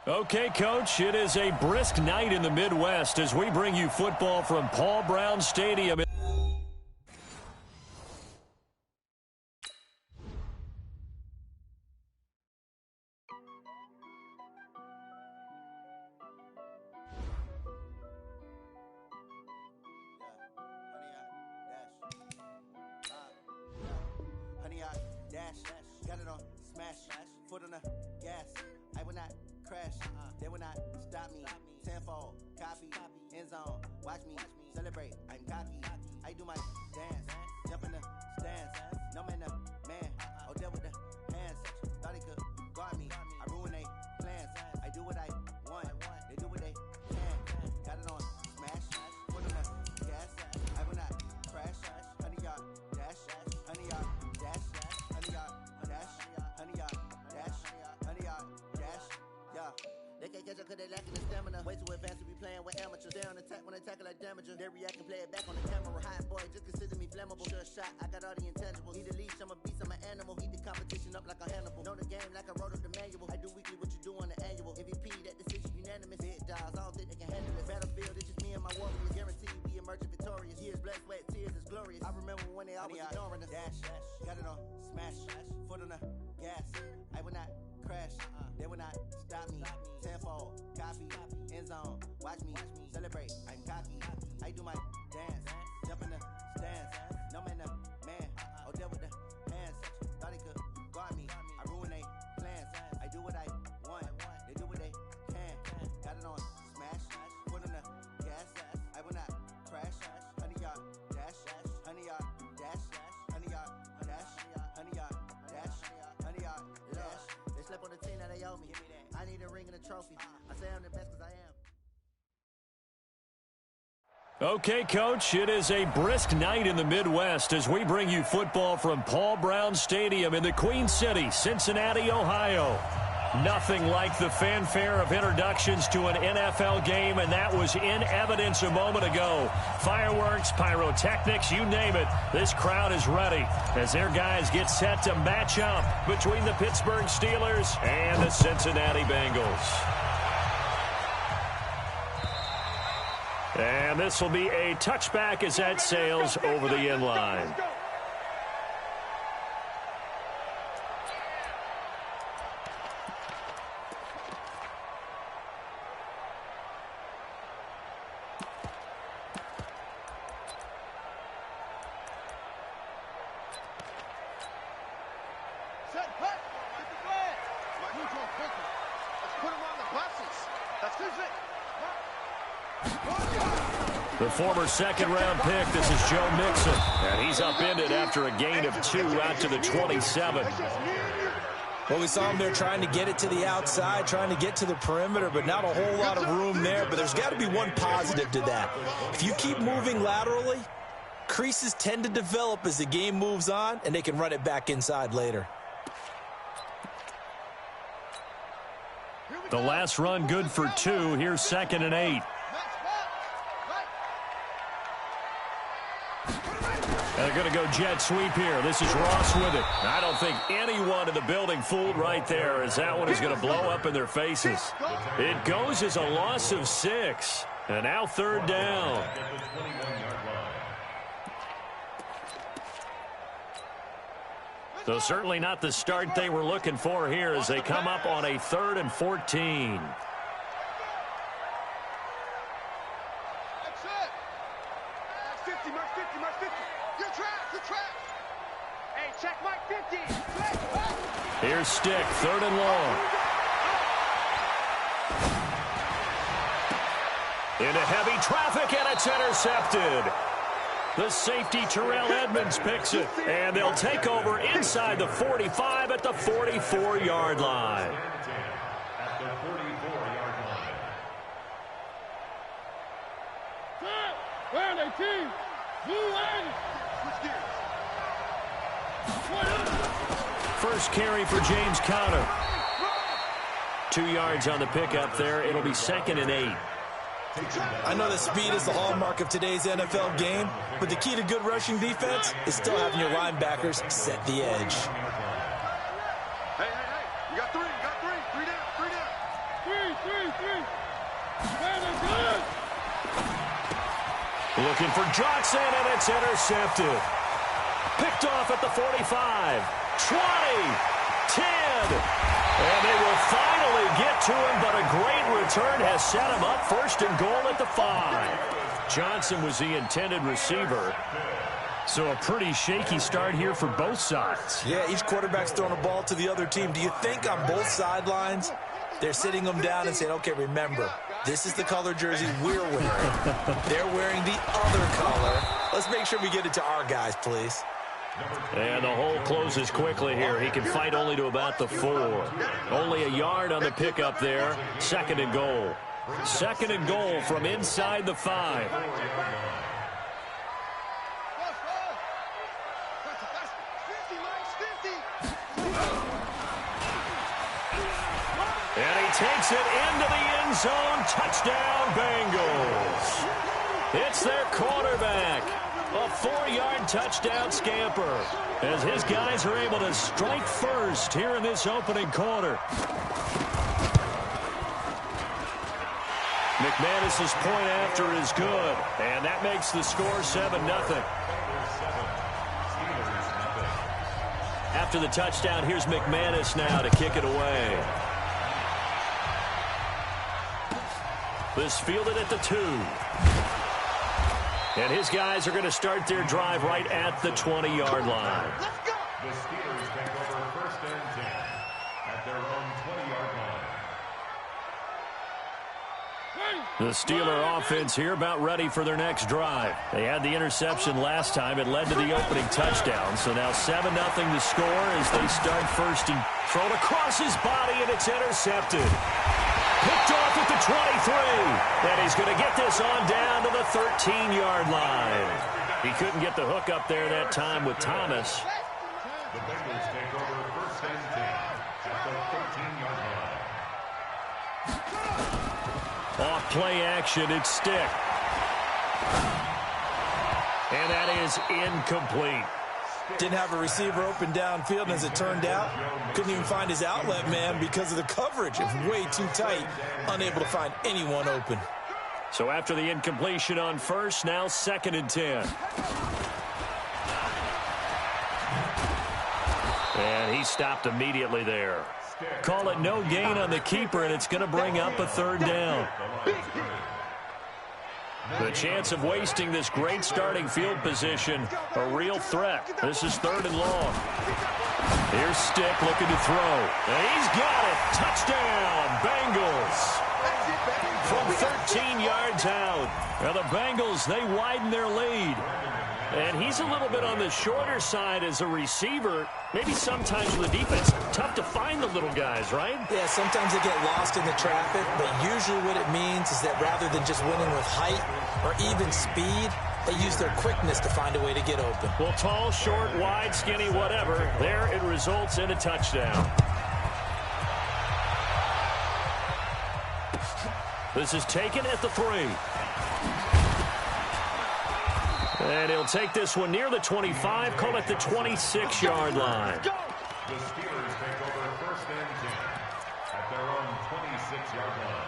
Okay, Coach, it is a brisk night in the Midwest as we bring you football from Paul Brown Stadium. Got it on smash, foot on the gas. I will not crash, they will not stop me. Tenfold, copy, end zone. Watch me celebrate. I'm cocky. I do my dance, jump in the stands. No man, the man. Oh, there with the hands. Thought he could guard me. I ruin they plans. I do what I want. They do what they can. Got it on smash, foot on the gas. I will not crash. 100-yard dash, 100-yard dash, 100-yard dash, 100-yard dash, 100-yard dash. Yeah. They can't catch up cause they lacking the stamina. Way too advanced to be playing with amateurs. They on attack when they tackle like damager. They react and play it back on the camera. Hot boy, just consider me flammable. Sure shot, I got all the intangibles. Need a leash, I'm a beast, I'm an animal. Heat the competition up like a Hannibal. Know the game like I wrote up the manual. I do weekly what you do on the annual. MVP, that decision unanimous. Big dogs, I don't think they can handle it. Battlefield, it's just me and my warriors. Guaranteed we emerge victorious. Years, blood, sweat, tears is glorious. I remember when they always ignoring us. Dash, got it on smash, foot on the gas. I will not crash, they will not stop me. Tenfold, copy, end zone. Watch me celebrate. I'm cocky. I do my dance, jump in the stands. No man, the man. Oh, there with the hands. Thought he could guard me. I ruin they plans. I do what I want. They do what they can. Got it on smash, foot on the gas. I will not crash. 100-yard dash, 100-yard dash, 100-yard dash, 100-yard dash, 100-yard dash. They slept on the team that they owe me. I need a ring and a trophy. I say I'm the best because I am. Okay, Coach, it is a brisk night in the Midwest as we bring you football from Paul Brown Stadium in the Queen City, Cincinnati, Ohio. Nothing like the fanfare of introductions to an NFL game, and that was in evidence a moment ago. Fireworks, pyrotechnics, you name it. This crowd is ready as their guys get set to match up between the Pittsburgh Steelers and the Cincinnati Bengals. And this will be a touchback as that sails over the end line. The former second-round pick, this is Joe Mixon, and he's upended after a gain of 2 out to the 27. Well, we saw him there trying to get it to the outside, trying to get to the perimeter, but not a whole lot of room there. But there's got to be one positive to that. If you keep moving laterally, creases tend to develop as the game moves on, and they can run it back inside later. The last run good for 2. Here's 2nd and 8. They're going to go jet sweep here. This is Ross with it. I don't think anyone in the building fooled right there, as that one is going to blow up in their faces. It goes as a loss of 6. And now 3rd down. So certainly not the start they were looking for here as they come up on a 3rd and 14. Here's Stick, 3rd and long. Into heavy traffic, and it's intercepted. The safety, Terrell Edmonds, picks it, and they'll take over inside the 45 at the 44-yard line. Where are they, team? Blue line. First carry for James Conner. 2 yards on the pickup there. It'll be 2nd and 8. I know that speed is the hallmark of today's NFL game, but the key to good rushing defense is still having your linebackers set the edge. Hey, you got 3, 3 down. Three. Very good. Looking for Johnson, and it's intercepted. Picked off at the 45, 20, 10. And they will finally get to him, but a great return has set him up first and goal at the 5. Johnson was the intended receiver. So a pretty shaky start here for both sides. Yeah, each quarterback's throwing a ball to the other team. Do you think on both sidelines they're sitting them down and saying, okay, remember, this is the color jersey we're wearing. They're wearing the other color. Let's make sure we get it to our guys, please. And the hole closes quickly here. He can fight only to about the 4. Only a yard on the pickup there. Second and goal. Second and goal from inside the 5. And he takes it into the end zone. Touchdown, Bengals. It's their quarterback. A 4-yard touchdown scamper as his guys are able to strike first here in this opening quarter. McManus's point after is good, and that makes the score 7-0. After the touchdown, here's McManus now to kick it away. This fielded at the 2. And his guys are going to start their drive right at the 20-yard line. The Steelers take over first and 10 at their own 20-yard line. The Steeler offense here about ready for their next drive. They had the interception last time. It led to the opening touchdown. So now 7-0 to score as they start first and thrown across his body, and it's intercepted. Picked off at the 23. And he's going to get this on down to the 13-yard line. He couldn't get the hook up there that time with Thomas. The Bengals take over first and 10 at the 13-yard line. Off play action, it's Stick. And that is incomplete. Didn't have a receiver open downfield, and as it turned out, couldn't even find his outlet man because of the coverage. It was way too tight, unable to find anyone open. So after the incompletion on first, now 2nd and 10. And he stopped immediately there. Call it no gain on the keeper, and it's going to bring up a 3rd down. The chance of wasting this great starting field position, a real threat. This is 3rd and long. Here's Stick looking to throw. And he's got it. Touchdown, Bengals. From 13 yards out. Now the Bengals, they widen their lead. And he's a little bit on the shorter side as a receiver. Maybe sometimes for the defense, tough to find the little guys, right? Yeah, sometimes they get lost in the traffic, but usually what it means is that rather than just winning with height or even speed, they use their quickness to find a way to get open. Well, tall, short, wide, skinny, whatever, there it results in a touchdown. This is taken at the 3. And he'll take this one near the 25, call it the 26-yard line. The Steelers take over first and 10 at their own 26-yard line.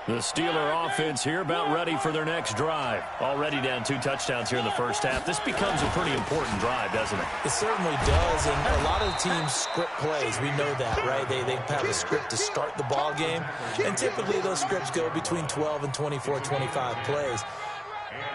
The Steeler offense here about ready for their next drive. Already down 2 touchdowns here in the first half. This becomes a pretty important drive, doesn't it? It certainly does, and a lot of the teams script plays. We know that, right? They have a script to start the ball game, and typically those scripts go between 12 and 24, 25 plays.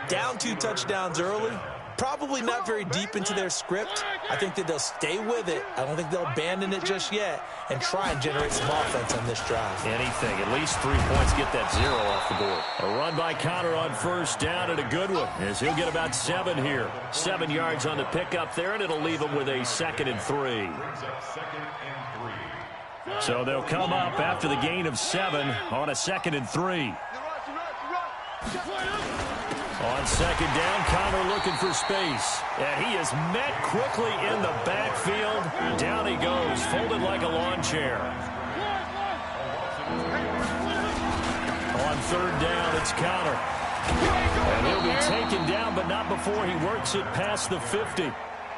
Down 2 touchdowns early, probably not very deep into their script. I think that they'll stay with it. I don't think they'll abandon it just yet and try and generate some offense on this drive. Anything. At least 3 points, get that 0 off the board. A run by Connor on first down, and a good one, as he'll get about 7 here. 7 yards on the pickup there, and it'll leave him with a 2nd and 3. So they'll come up after the gain of 7 on a 2nd and 3. On 2nd down, Connor looking for space. And he is met quickly in the backfield. Down he goes, folded like a lawn chair. On 3rd down, it's Connor. And he'll be taken down, but not before he works it past the 50.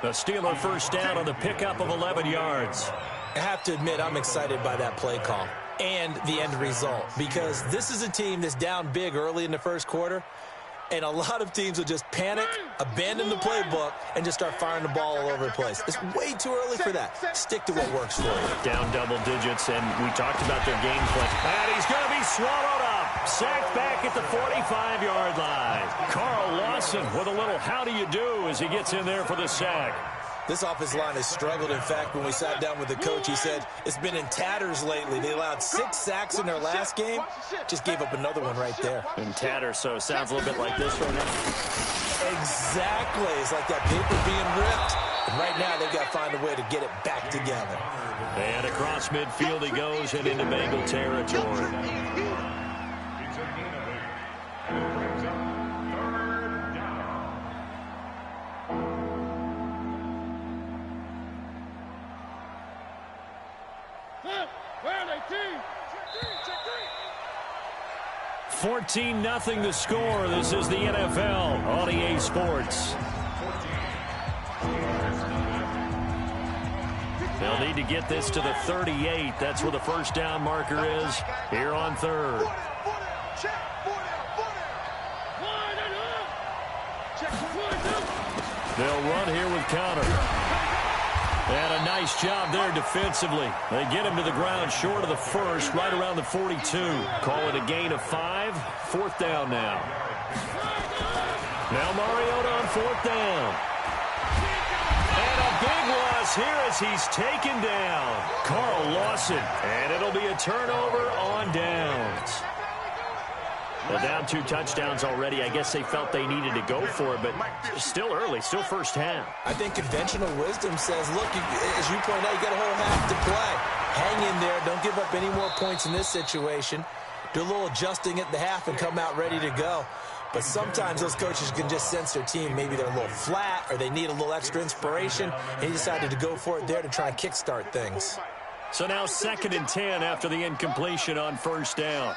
The Steeler first down on the pickup of 11 yards. I have to admit, I'm excited by that play call and the end result, because this is a team that's down big early in the first quarter, and a lot of teams will just panic, abandon the playbook, and just start firing the ball all over the place. It's way too early for that. Stick to what works for you. Down double digits, and we talked about their game plan. And he's going to be swallowed up. Sacked back at the 45-yard line. Carl Lawson with a little how do you do as he gets in there for the sack. This offensive line has struggled. In fact, when we sat down with the coach, he said it's been in tatters lately. They allowed 6 sacks in their last game. Just gave up another one right there. In tatters, so it sounds a little bit like this right now. Exactly. It's like that paper being ripped. And right now, they've got to find a way to get it back together. And across midfield he goes and into Bengal territory. It's a gain of 8. And it brings up 3rd down. Where are they, team? 14-0 the score. This is the NFL on EA Sports. They'll need to get this to the 38. That's where the first down marker is here on 3rd. They'll run here with counter. And a nice job there defensively. They get him to the ground short of the first, right around the 42. Call it a gain of 5. 4th down now. Now Mariota on 4th down. And a big loss here as he's taken down. Carl Lawson. And it'll be a turnover on downs. Well, down 2 touchdowns already. I guess they felt they needed to go for it, but still early, still first half. I think conventional wisdom says, look, as you point out, you got a whole half to play. Hang in there. Don't give up any more points in this situation. Do a little adjusting at the half and come out ready to go. But sometimes those coaches can just sense their team. Maybe they're a little flat or they need a little extra inspiration. And he decided to go for it there to try and kickstart things. So now 2nd and 10 after the incompletion on first down.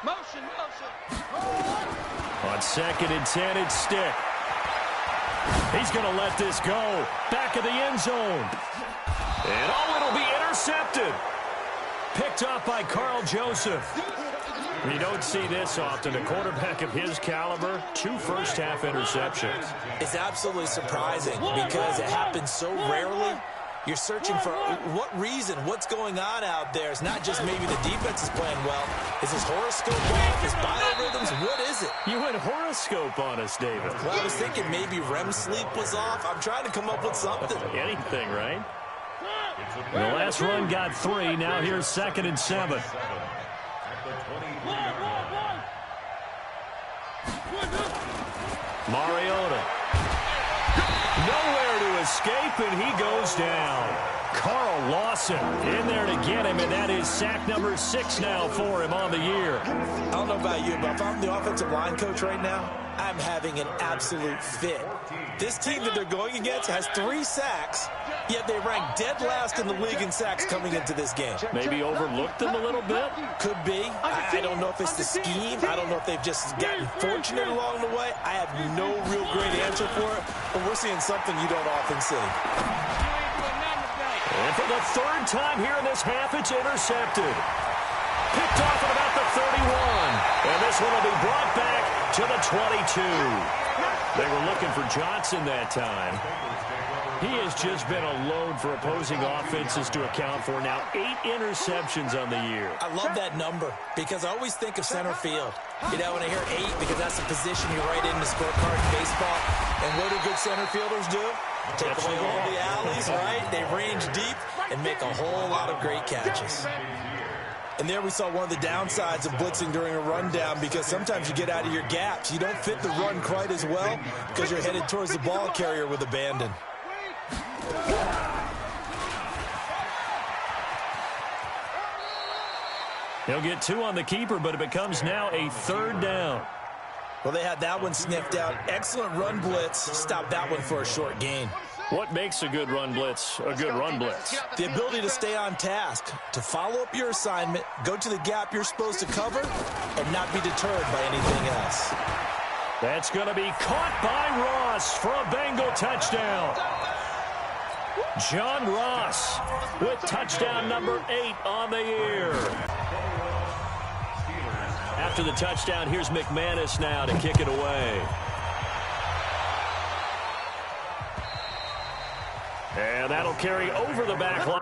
Motion. On 2nd and 10, it's Stick. He's going to let this go. Back of the end zone. And it'll be intercepted. Picked up by Carl Joseph. You don't see this often. A quarterback of his caliber, 2 first-half interceptions. It's absolutely surprising because it happens so rarely. You're searching for what reason, what's going on out there. It's not just maybe the defense is playing well. Is his horoscope off? His biorhythms? What is it? You went horoscope on us, David. Well, I was thinking maybe REM sleep was off. I'm trying to come up with something. Anything, right? The last run got 3. Now here's 2nd and 7. Mariota. Nowhere to escape, and he goes down. Carl Lawson in there to get him, and that is sack number 6 now for him on the year. I don't know about you, but if I'm the offensive line coach right now, I'm having an absolute fit. This team that they're going against has 3 sacks, yet they rank dead last in the league in sacks coming into this game. Maybe overlooked them a little bit? Could be. I don't know if it's the scheme. I don't know if they've just gotten fortunate along the way. I have no real great answer for it, but we're seeing something you don't often see. And for the 3rd time here in this half, it's intercepted. Picked off at about the 31. And this one will be brought back to the 22. They were looking for Johnson that time. He has just been a load for opposing offenses to account for. Now 8 interceptions on the year. I love that number because I always think of center field. You know, when I hear 8, because that's the position you write in the scorecard in baseball. And what do good center fielders do? Take away all the alleys, right? They range deep and make a whole lot of great catches. And there we saw one of the downsides of blitzing during a rundown, because sometimes you get out of your gaps. You don't fit the run quite as well because you're headed towards the ball carrier with abandon. He'll get 2 on the keeper, but it becomes now a 3rd down. Well, they had that one sniffed out. Excellent run blitz. Stop that one for a short gain. What makes a good run blitz a good run blitz? The ability to stay on task, to follow up your assignment, go to the gap you're supposed to cover, and not be deterred by anything else. That's going to be caught by Ross for a Bengal touchdown. John Ross with touchdown number 8 on the year. After the touchdown, here's McManus now to kick it away. And that'll carry over the back line.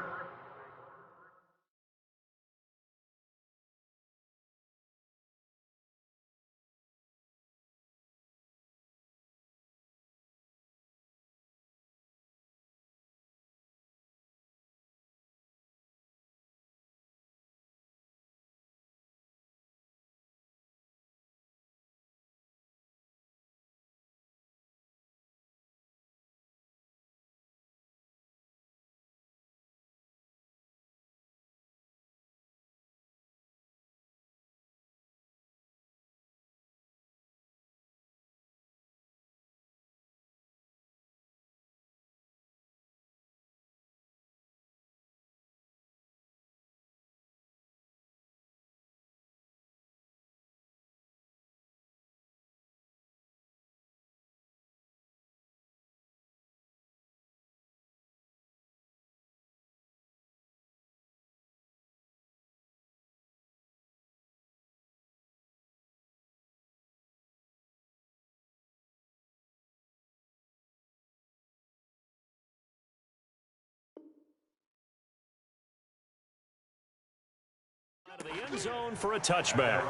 Out of the end zone for a touchback.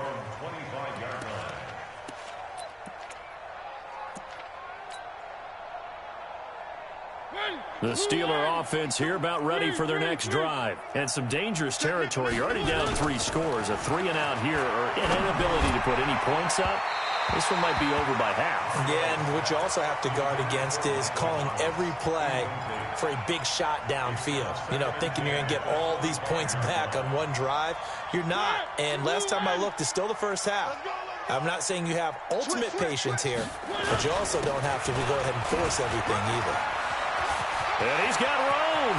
The Steeler offense here about ready for their next drive. And some dangerous territory. You're already down 3 scores. A 3-and-out here or an inability to put any points up. This one might be over by half. Yeah, and what you also have to guard against is calling every play for a big shot downfield. You know, thinking you're going to get all these points back on one drive. You're not. And last time I looked, it's still the first half. I'm not saying you have ultimate patience here, but you also don't have to go ahead and force everything either. And he's got room.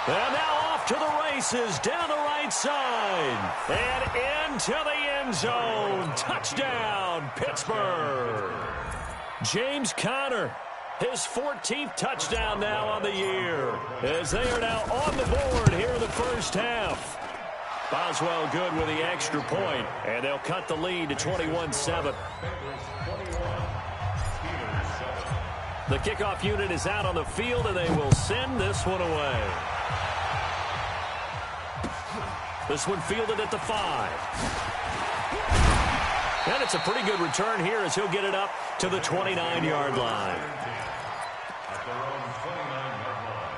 And now off to the races down the right side. And into the end zone. Touchdown, Pittsburgh. James Conner, his 14th touchdown now on the year, as they are now on the board here in the first half. Boswell good with the extra point, and they'll cut the lead to 21-7. The kickoff unit is out on the field, and they will send this one away. This one fielded at the 5. And it's a pretty good return here as he'll get it up to the 29-yard line. At their own 29-yard line.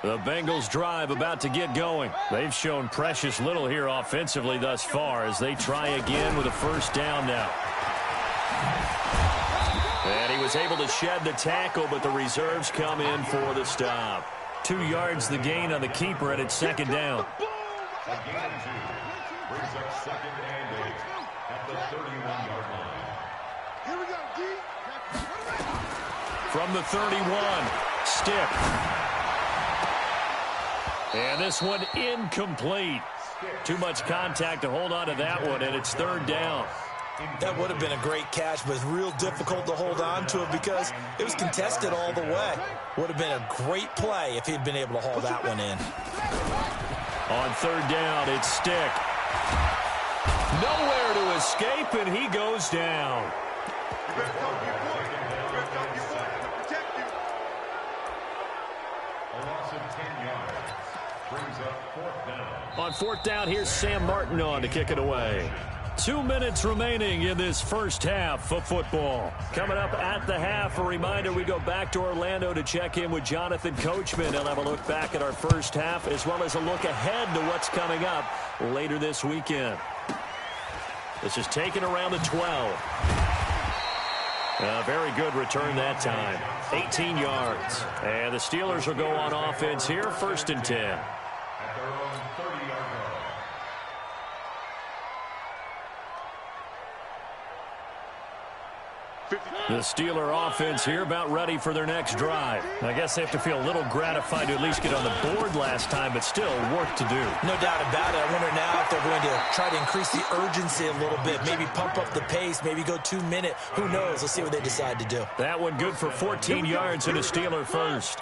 The Bengals drive about to get going. They've shown precious little here offensively thus far as they try again with a first down now. And he was able to shed the tackle, but the reserves come in for the stop. 2 yards the gain on the keeper, and it's second down. A gain of 2 brings up second and 8 at the 31-yard line. Here we go, D. From the 31, Stick. And this one incomplete. Too much contact to hold on to that one, and it's third down. That would have been a great catch, but it's real difficult to hold on to it because it was contested all the way. Would have been a great play if he'd been able to haul that one in. On third down, it's Stick. Nowhere to escape, and he goes down. A loss of 10 yards brings up fourth down. On fourth down, here's Sam Martin on to kick it away. 2 minutes remaining in this first half of football. Coming up at the half, a reminder, we go back to Orlando to check in with Jonathan Coachman. He'll have a look back at our first half as well as a look ahead to what's coming up later this weekend. This is taken around the 12. A very good return that time. 18 yards. And the Steelers will go on offense here, first and 10. At their own 30-yard line. The Steeler offense here about ready for their next drive. I guess they have to feel a little gratified to at least get on the board last time, but still work to do. No doubt about it. I wonder now if they're going to try to increase the urgency a little bit, maybe pump up the pace, maybe go 2 minute. Who knows? Let's see what they decide to do. That one good for 14 yards and a Steeler first.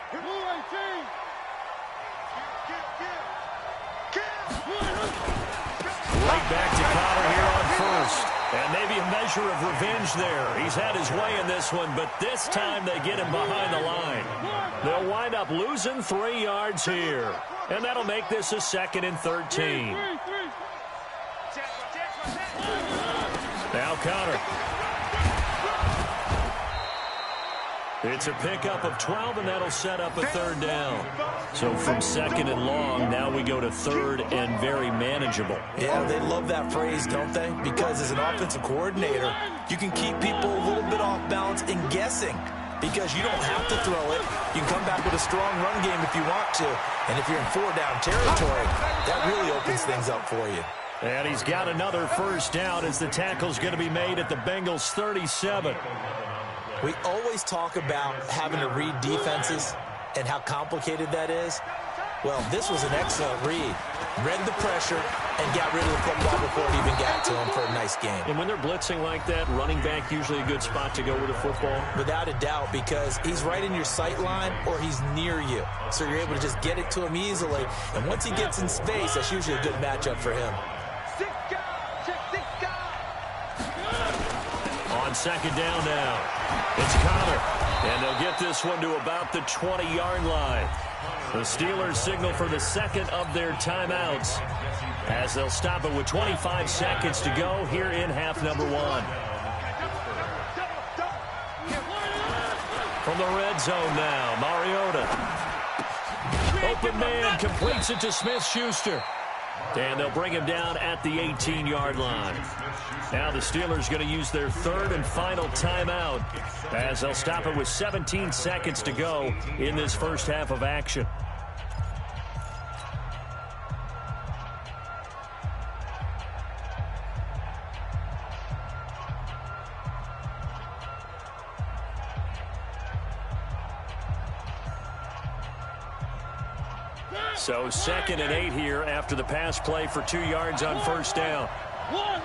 Right back to Connor here on first. And maybe a measure of revenge there. He's had his way in this one, but this time they get him behind the line. They'll wind up losing 3 yards here. And that'll make this a 2nd and 13. Now Connor. It's a pickup of 12, and that'll set up a 3rd down. So from 2nd and long, now we go to 3rd and very manageable. Yeah, they love that phrase, don't they? Because as an offensive coordinator, you can keep people a little bit off balance and guessing. Because you don't have to throw it. You can come back with a strong run game if you want to. And if you're in 4-down territory, that really opens things up for you. And he's got another 1st down as the tackle's going to be made at the Bengals 37. We always talk about having to read defenses and how complicated that is. Well, this was an excellent read. Read the pressure and got rid of the football before it even got to him for a nice game. And when they're blitzing like that, running back usually a good spot to go with the football? Without a doubt, because he's right in your sight line or he's near you. So you're able to just get it to him easily. And once he gets in space, that's usually a good matchup for him. On 2nd down now, it's Connor. And they'll get this one to about the 20-yard line. The Steelers signal for the 2nd of their timeouts as they'll stop it with 25 seconds to go here in half number 1. From the red zone now, Mariota. Open man completes it to Smith-Schuster. And they'll bring him down at the 18-yard line. Now the Steelers going to use their 3rd and final timeout as they'll stop it with 17 seconds to go in this first half of action. So 2nd and 8 here after the pass play for 2 yards on 1st down. One.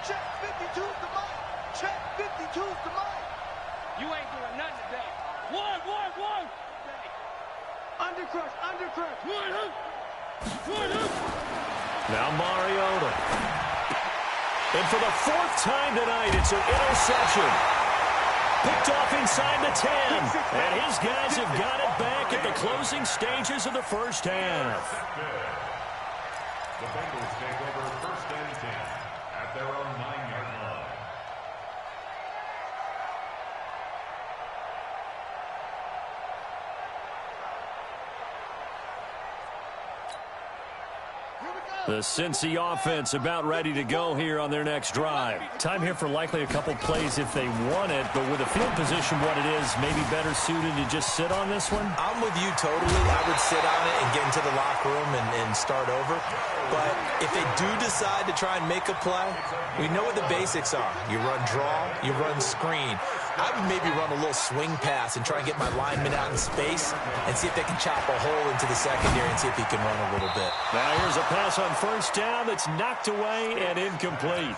Check 52's the mic. Check 52's the mic. You ain't doing nothing today. One. Undercrush. Now Mariota. And for the 4th time tonight, it's an interception. Picked off inside the 10. And his guys have got it back at the closing stages of the first half. The Bengals take over 1st and 10 at their own 9-yard line. The Cincy offense about ready to go here on their next drive. Time here for likely a couple plays if they want it, but with the field position what it is, maybe better suited to just sit on this one? I'm with you totally. I would sit on it and get into the locker room and start over. But if they do decide to try and make a play, we know what the basics are. You run draw, you run screen. I would maybe run a little swing pass and try and get my lineman out in space and see if they can chop a hole into the secondary and see if he can run a little bit. Now here's a pass on 1st down that's knocked away and incomplete.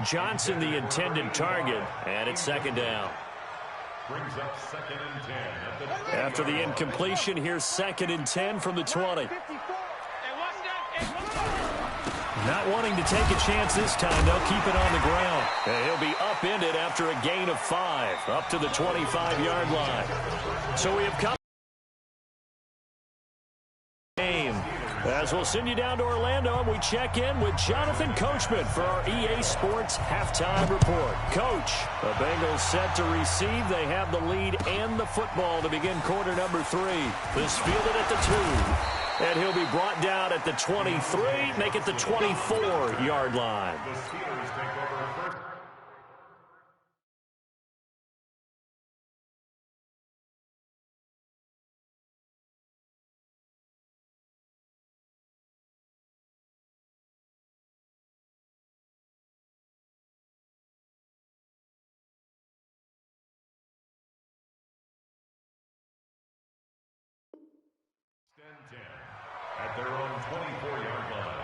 Johnson the intended target, and it's 2nd down. Brings up 2nd and 10. After the incompletion, here's 2nd and 10 from the 20. Not wanting to take a chance this time, they'll keep it on the ground. And he'll be upended after a gain of 5, up to the 25-yard line. So we have come game. As we'll send you down to Orlando, and we check in with Jonathan Coachman for our EA Sports Halftime Report. Coach, the Bengals set to receive. They have the lead and the football to begin quarter number 3. This fielded at the 2. And he'll be brought down at the 23, make it the 24-yard line. The Steelers take over 1st 24-yard line.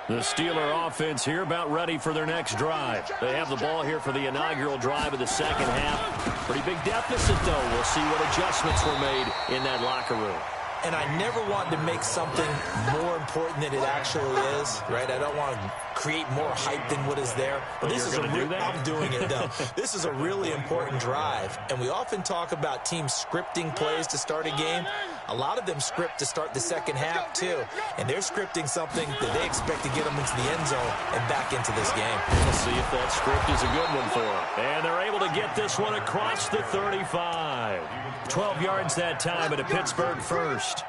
The Steeler offense here about ready for their next drive. They have the ball here for the inaugural drive of the second half. Pretty big deficit, though. We'll see what adjustments were made in that locker room. And I never want to make something more important than it actually is, right? I don't want to create more hype than what is there. But this is I'm doing it, though. This is a really important drive. And we often talk about teams scripting plays to start a game. A lot of them script to start the second half, too. And they're scripting something that they expect to get them into the end zone and back into this game. We'll see if that script is a good one for them. And they're able to get this one across the 35. 12 yards that time at a Pittsburgh first.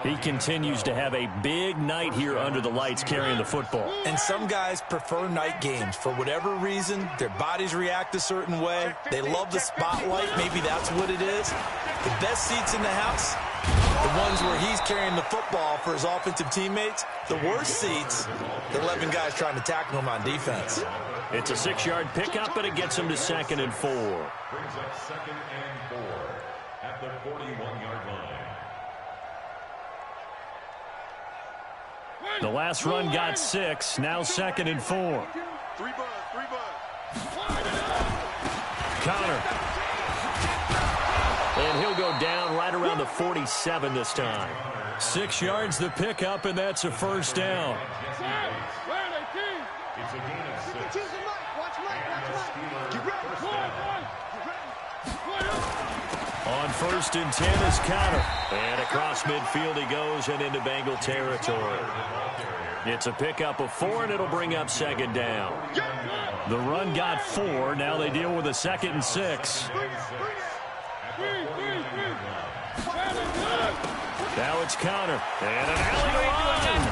He continues to have a big night here under the lights carrying the football. And some guys prefer night games. For whatever reason, their bodies react a certain way. They love the spotlight. Maybe that's what it is. The best seats in the house, the ones where he's carrying the football for his offensive teammates. The worst seats, the 11 guys trying to tackle him on defense. It's a 6-yard pickup, and it gets him to 2nd and 4. Brings up 2nd and 4 at the 41-yard line. The last run got 6. Now 2nd and 4. Three bud. Connor. And he'll go down right around the 47 this time. 6 yards the pickup, and that's a first down. It's a gain of 6. On 1st and 10 is Connor. And across midfield he goes and into Bengal territory. It's a pickup of 4, and it'll bring up 2nd down. The run got 4. Now they deal with a 2nd and 6. Now it's Connor. And an alley run.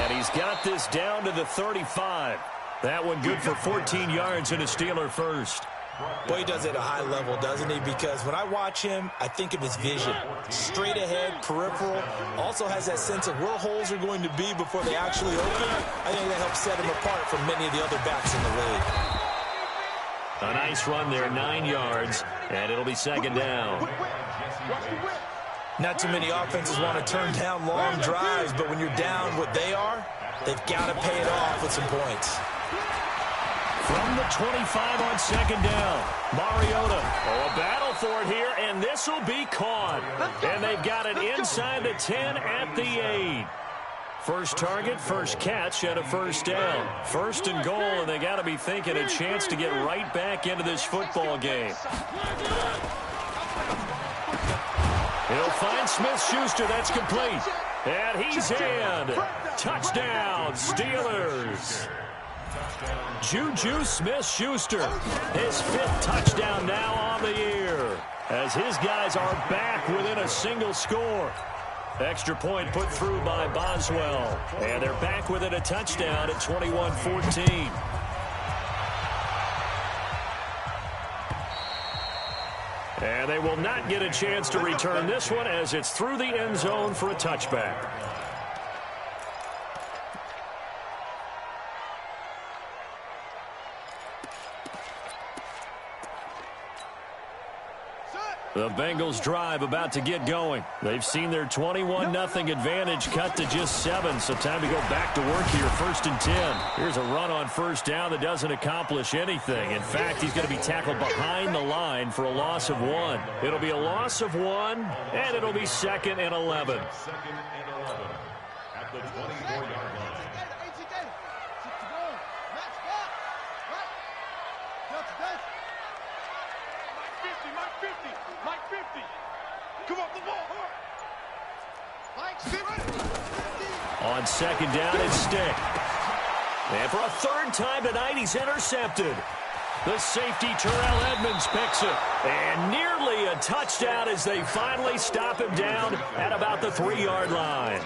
And he's got this down to the 35. That one good for 14 yards and a Steeler first. Boy, he does it at a high level, doesn't he? Because when I watch him, I think of his vision. Straight ahead, peripheral. Also has that sense of where holes are going to be before they actually open. I think that helps set him apart from many of the other backs in the league. A nice run there, 9 yards, and it'll be 2nd down. Not too many offenses want to turn down long drives, but when you're down what they are, they've got to pay it off with some points. From the 25 on 2nd down, Mariota. Oh, a battle for it here, and this will be caught. And they've got it inside the 10 at the 8. First target, first catch, and a first down. 1st and goal, and they got to be thinking a chance to get right back into this football game. He'll find Smith-Schuster. That's complete. And he's in. Touchdown, Steelers. Juju Smith-Schuster, his 5th touchdown now on the year, as his guys are back within a single score. Extra point put through by Boswell, and they're back within a touchdown at 21-14. And they will not get a chance to return this one as it's through the end zone for a touchback. The Bengals drive about to get going. They've seen their 21-0 advantage cut to just 7, so time to go back to work here. 1st and 10. Here's a run on 1st down that doesn't accomplish anything. In fact, he's going to be tackled behind the line for a loss of 1. It'll be a loss of 1, and it'll be 2nd and 11. 2nd and 11 at the 24-yard line. Mike 50. Come up the ball. Mike 50. On 2nd down, it's Stick. And for a 3rd time tonight, he's intercepted. The safety, Terrell Edmonds, picks it. And nearly a touchdown as they finally stop him down at about the 3-yard line.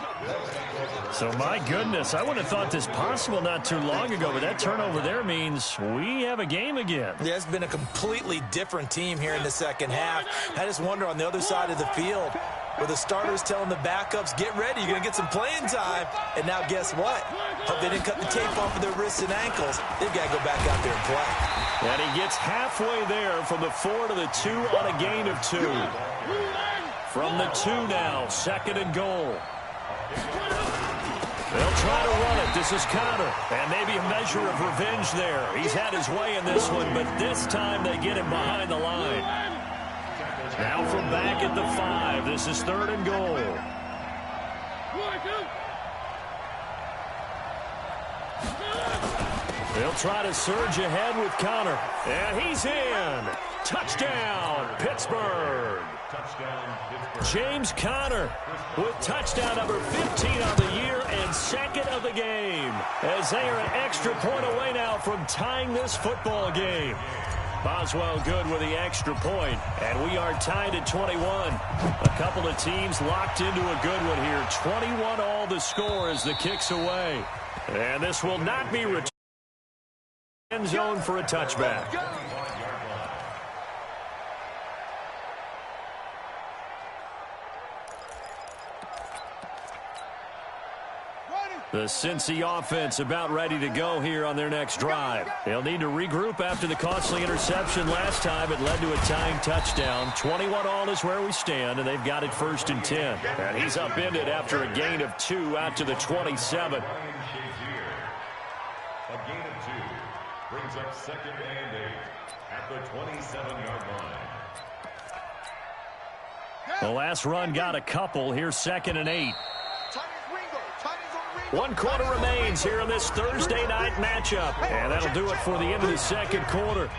So, my goodness, I wouldn't have thought this possible not too long ago, but that turnover there means we have a game again. Yeah, it's been a completely different team here in the second half. I just wonder on the other side of the field, where the starters telling the backups, get ready, you're going to get some playing time. And now guess what? Hope they didn't cut the tape off of their wrists and ankles. They've got to go back out there and play. And he gets halfway there from the 4 to the 2 on a gain of 2. From the 2 now, 2nd and goal. They'll try to run it. This is Connor. And maybe a measure of revenge there. He's had his way in this one, but this time they get him behind the line. Now from back at the 5. This is 3rd and goal. They'll try to surge ahead with Connor. And he's in. Touchdown, Pittsburgh. James Conner with touchdown number 15 on the year and 2nd of the game, as they are an extra point away now from tying this football game. Boswell good with the extra point, and we are tied at 21. A couple of teams locked into a good one here. 21 all the score as the kick's away. And this will not be returned. End zone for a touchback. The Cincy offense about ready to go here on their next drive. They'll need to regroup after the costly interception last time. It led to a tying touchdown. 21 all is where we stand, and they've got it 1st and 10. And he's upended after a gain of 2 out to the 27. A gain of 2 brings up 2nd and 8 at the 27-yard line. The last run got a couple. Here's 2nd and 8. 1 quarter remains here in this Thursday night matchup. And that'll do it for the end of the 2nd quarter.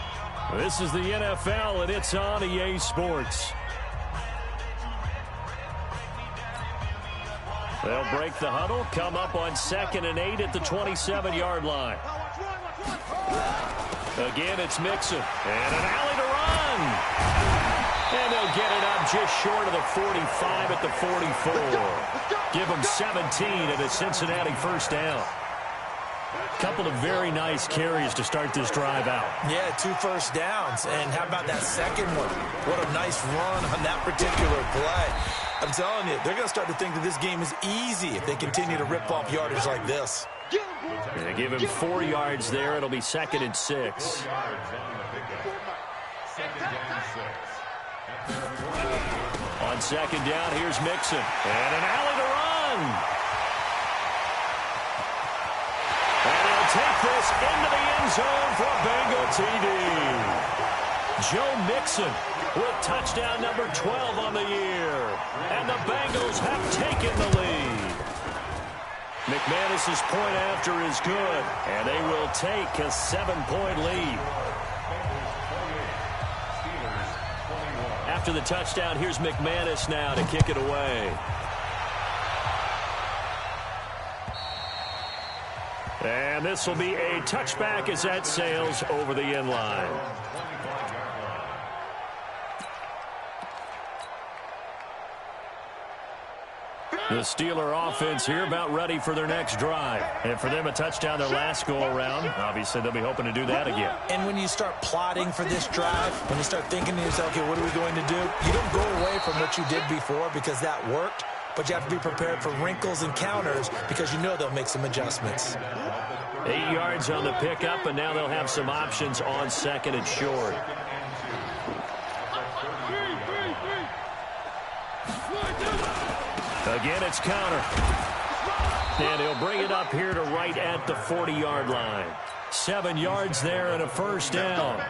This is the NFL, and it's on EA Sports. They'll break the huddle, come up on 2nd and 8 at the 27-yard line. Again, it's Mixon. And an alley to run. And they'll get it up just short of the 45 at the 44. Give them 17 and a Cincinnati 1st down. Couple of very nice carries to start this drive out. Yeah, 2 first downs. And how about that second one? What a nice run on that particular play. I'm telling you, they're going to start to think that this game is easy if they continue to rip off yardage like this. They give him 4 yards there. It'll be 2nd and 6. On 2nd down, here's Mixon. And an alley to run. And he'll take this into the end zone for a Bengal TD. Joe Mixon with touchdown number 12 on the year. And the Bengals have taken the lead. McManus's point after is good. And they will take a 7-point lead. After the touchdown, here's McManus now to kick it away. And this will be a touchback as that sails over the end line. The Steeler offense here about ready for their next drive. And for them, a touchdown their last go-around. Obviously, they'll be hoping to do that again. And when you start plotting for this drive, when you start thinking to yourself, okay, what are we going to do? You don't go away from what you did before because that worked, but you have to be prepared for wrinkles and counters because you know they'll make some adjustments. 8 yards on the pickup, and now they'll have some options on 2nd and short. Again, it's Conner. And he'll bring it up here to right at the 40-yard line. 7 yards there and a 1st down.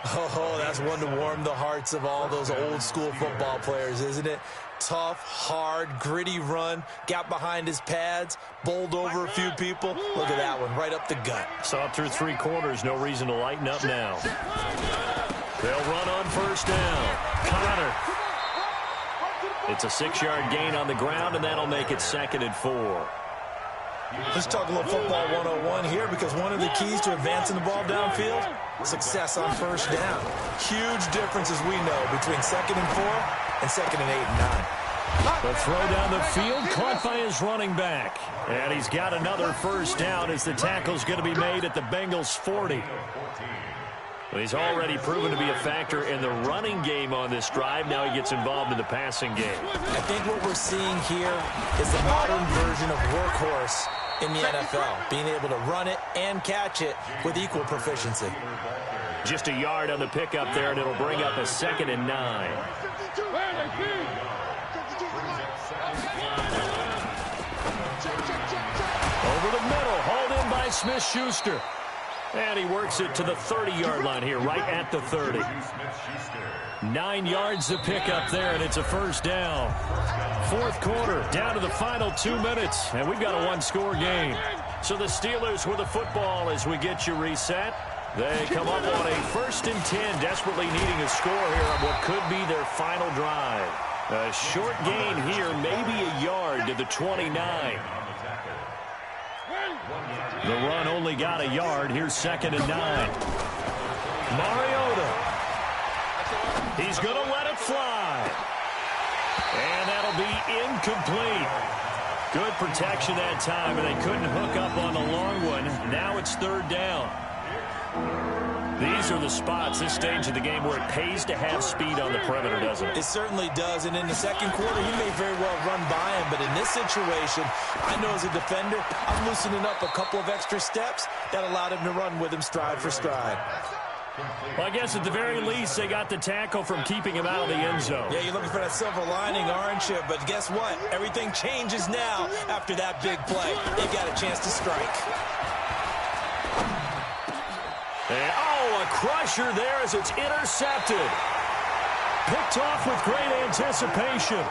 Oh, that's one to warm the hearts of all those old-school football players, isn't it? Tough, hard, gritty run. Got behind his pads, bowled over a few people. Look at that one, right up the gut. Saw through 3 quarters. No reason to lighten up now. They'll run on 1st down. Conner. It's a 6-yard gain on the ground, and that'll make it 2nd and 4. Let's talk a little football 101 here because one of the keys to advancing the ball downfield, success on 1st down. Huge difference, as we know, between 2nd and 4 and 2nd and 8 and 9. The throw down the field, caught by his running back. And he's got another 1st down as the tackle's going to be made at the Bengals 40. Well, he's already proven to be a factor in the running game on this drive. Now he gets involved in the passing game. I think what we're seeing here is the modern version of workhorse in the NFL, being able to run it and catch it with equal proficiency. Just a yard on the pickup there, and it'll bring up a 2nd and 9. Over the middle, hauled in by Smith-Schuster. And he works it to the 30-yard line here, right at the 30. 9 yards to pick up there, and it's a first down. Fourth quarter, down to the final 2 minutes, and we've got a one-score game. So the Steelers with the football as we get you reset. They come up on a 1st and 10, desperately needing a score here on what could be their final drive. A short gain here, maybe a yard to the 29. The run only got a yard. Here's 2nd and 9. Mariota. He's going to let it fly. And that'll be incomplete. Good protection that time, and they couldn't hook up on the long one. Now it's 3rd down. These are the spots, this stage of the game, where it pays to have speed on the perimeter, doesn't it? It certainly does, and in the second quarter, he may very well run by him, but in this situation, I know as a defender, I'm loosening up a couple of extra steps that allowed him to run with him stride for stride. Well, I guess at the very least, they got the tackle from keeping him out of the end zone. Yeah, you're looking for that silver lining, aren't you? But guess what? Everything changes now after that big play. They got a chance to strike. And, a crusher there as it's intercepted. Picked off with great anticipation.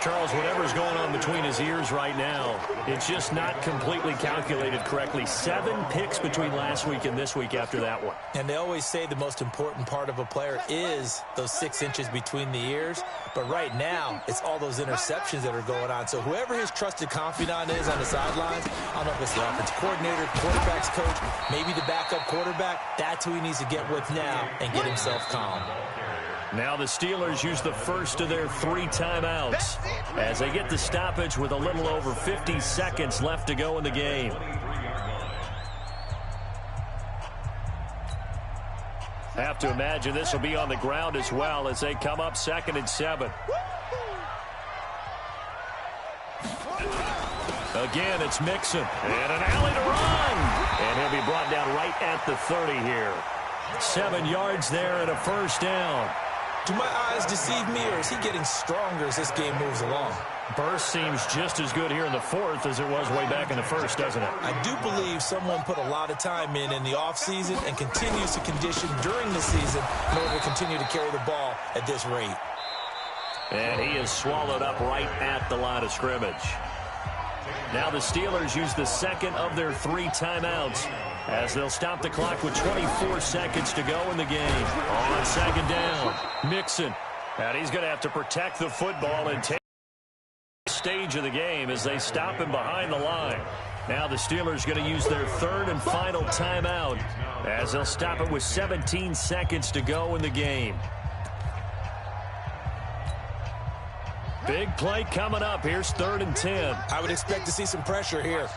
Charles, whatever's going on between his ears right now, it's just not completely calculated correctly. 7 picks between last week and this week after that one. And they always say the most important part of a player is those 6 inches between the ears. But right now, it's all those interceptions that are going on. So whoever his trusted confidant is on the sidelines, I don't know if it's the offensive coordinator, quarterback's coach, maybe the backup quarterback, that's who he needs to get with now and get himself calm. Now the Steelers use the first of their 3 timeouts as they get the stoppage with a little over 50 seconds left to go in the game. Have to imagine this will be on the ground as well as they come up 2nd and 7. Again, it's Mixon. And an alley to run. And he'll be brought down right at the 30 here. 7 yards there and a first down. Do my eyes deceive me, or is he getting stronger as this game moves along? Burst seems just as good here in the 4th as it was way back in the 1st, doesn't it? I do believe someone put a lot of time in the offseason and continues to condition during the season in order to continue to carry the ball at this rate. And he is swallowed up right at the line of scrimmage. Now the Steelers use the 2nd of their 3 timeouts as they'll stop the clock with 24 seconds to go in the game. On 2nd down, Mixon. And he's going to have to protect the football and take the stage of the game as they stop him behind the line. Now the Steelers going to use their 3rd and final timeout as they'll stop it with 17 seconds to go in the game. Big play coming up. Here's 3rd and 10. I would expect to see some pressure here.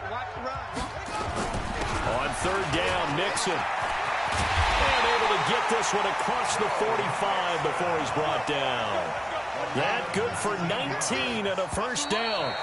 On 3rd down, Mixon. And able to get this one across the 45 before he's brought down. That good for 19 and a first down.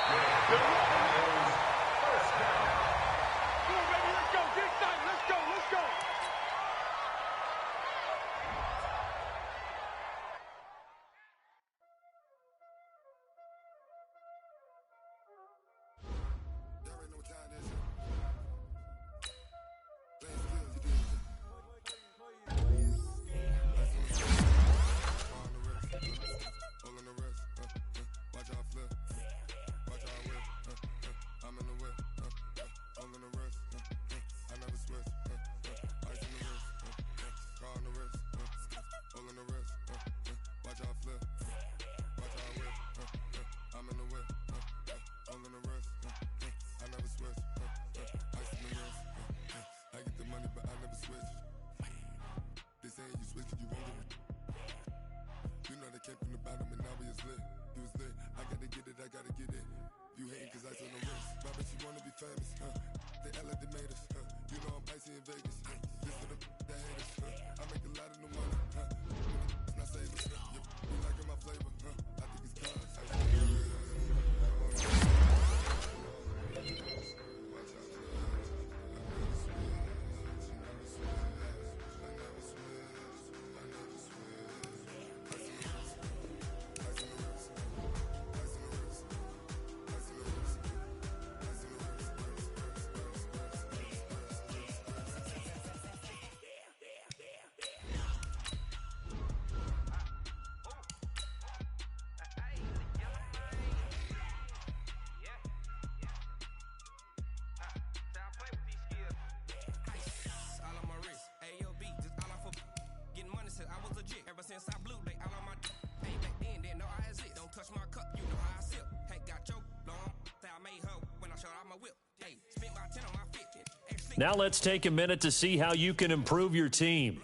since I blew, they all on my hey, back then, didn't know I exist. Don't touch my cup, you know how I sip. Hey, got your long, say I made her when I showed out my whip. Hey, spent my 10 on my 50. Now let's take a minute to see how you can improve your team.